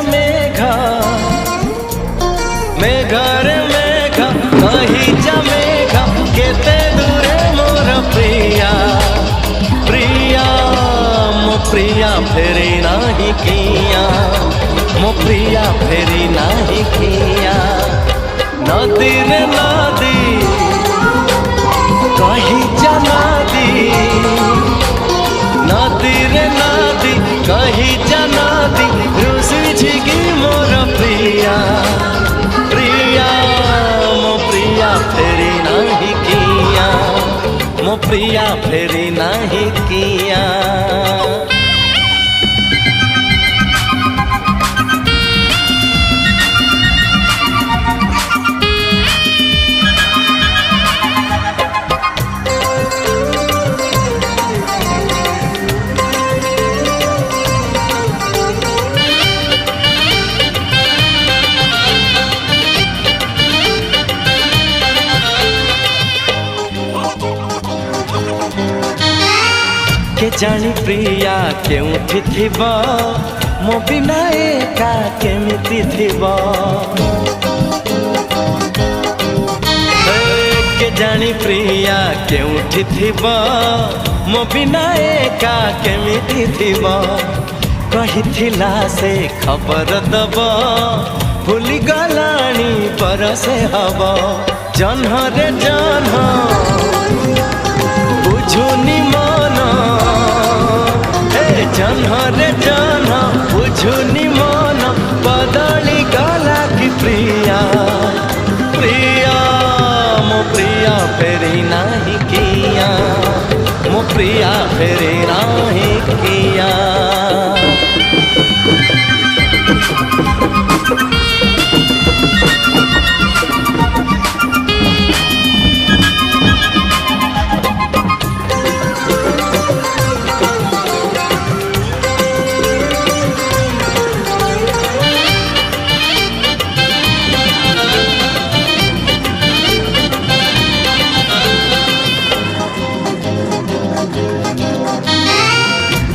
मेघ मेघरे मेघ कही जा मेघ केते दूरे मोर प्रिया प्रिया मो प्रिया फेरी नाही किया मो प्रिया फेरी नाही किया नदी रे नदी कही जा नदी नदी रे नदी कही जा नदी रुसी छिगी मोर प्रिया प्रिया मो प्रिया फेरी नाही किया मो प्रिया फेरी नाही किया के जानी प्रिया केउठी थिब मो बिना एका केमिति थिब के जानी प्रिया केउठी थिब मो बिना एका केमिति थिब कहिथिला से खबर दब भूली गलानी परसे हब जन्ह रे जन्ह बुझुनी मन जन्ह रे जन्ह बुझुनी मन बदली गला कि प्रिया प्रिया मो प्रिया फेरी नाही किया मो प्रिया फेरी नाही किया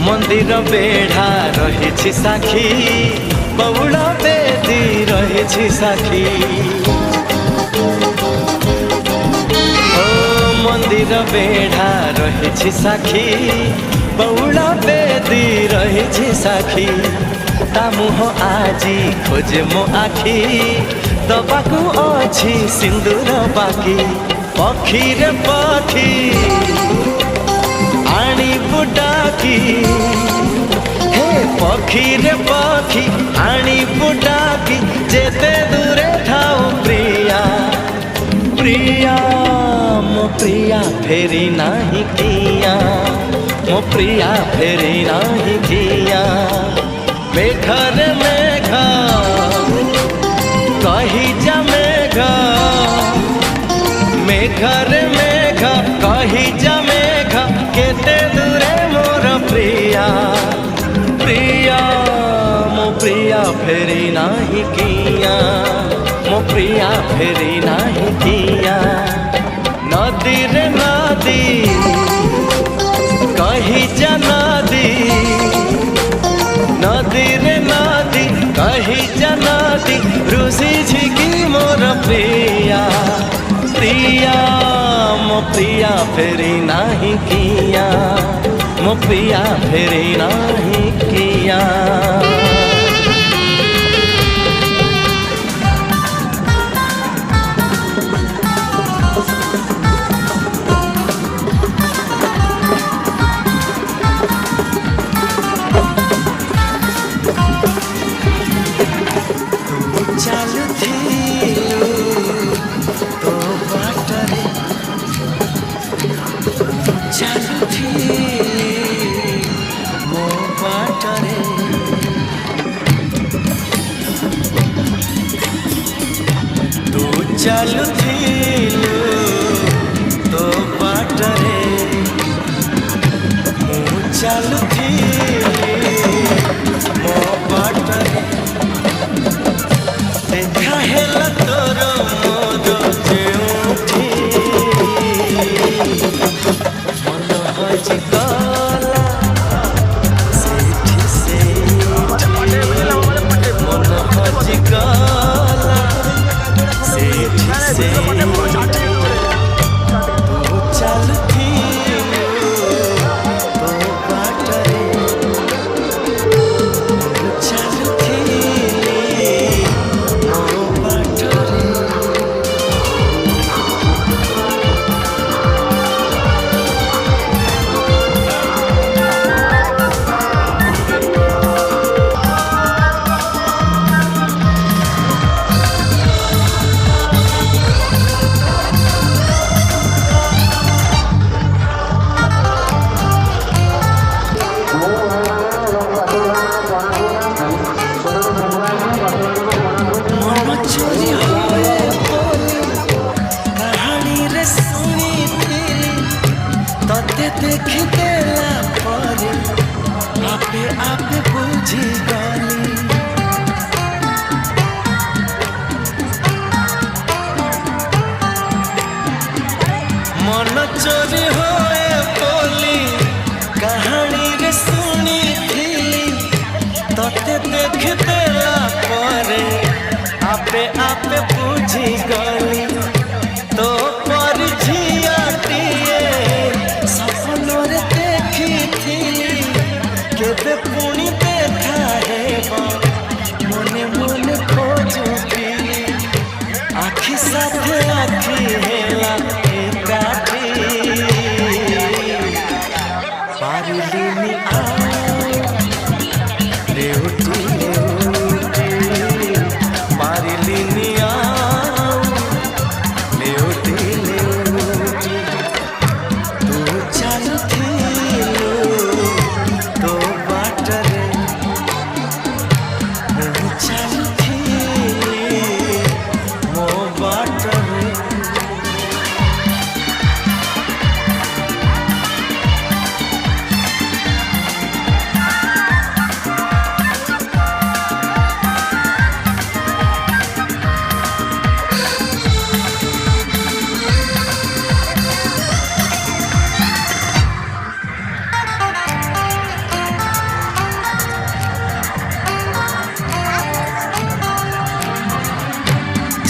मंदिर बेढ़ा रही साखी बउल बेदी रही साखी ओ मंदिर बेढ़ा रही साखी बउल बेदी रही साखी ता मुह आजी खोजे मो आखी दबाकू अछि सिंदूर बाकी पखी रे पखी आनी बुडाकी हे पखी रे पखी आनी बुडाकी जेते दूरे थाओ प्रिया प्रिया मो प्रिया फेरी नाही किया मो प्रिया फेरी नाही किया मेघ रे मेघ कही जा मेघ मेघ रे मेघ कही जा मेघ केते दूरे मोर प्रिया प्रिया मो प्रिया फेरी नाही किया मो प्रिया फेरी नाही किया नदी रे नदी कही जा नदी नदी रे नदी कही जा नदी रुसी छिगी मोर प्रिया प्रिया मो प्रिया फेरी नाही किया मो प्रिया फेरी नाही किया चलुथिलु तो बाटरे मु चलुथिली मो बाटरे देखा हेला तोर मोर जेउठी मन हजी गला सेठी सेठी मन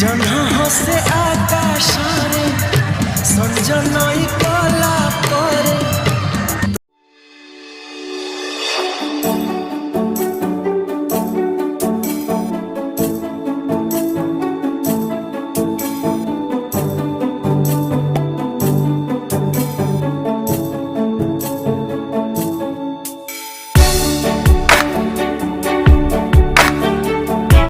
ଜହ୍ନ ହସେ ଆକାଶରେ ସଞ୍ଜ ନଈ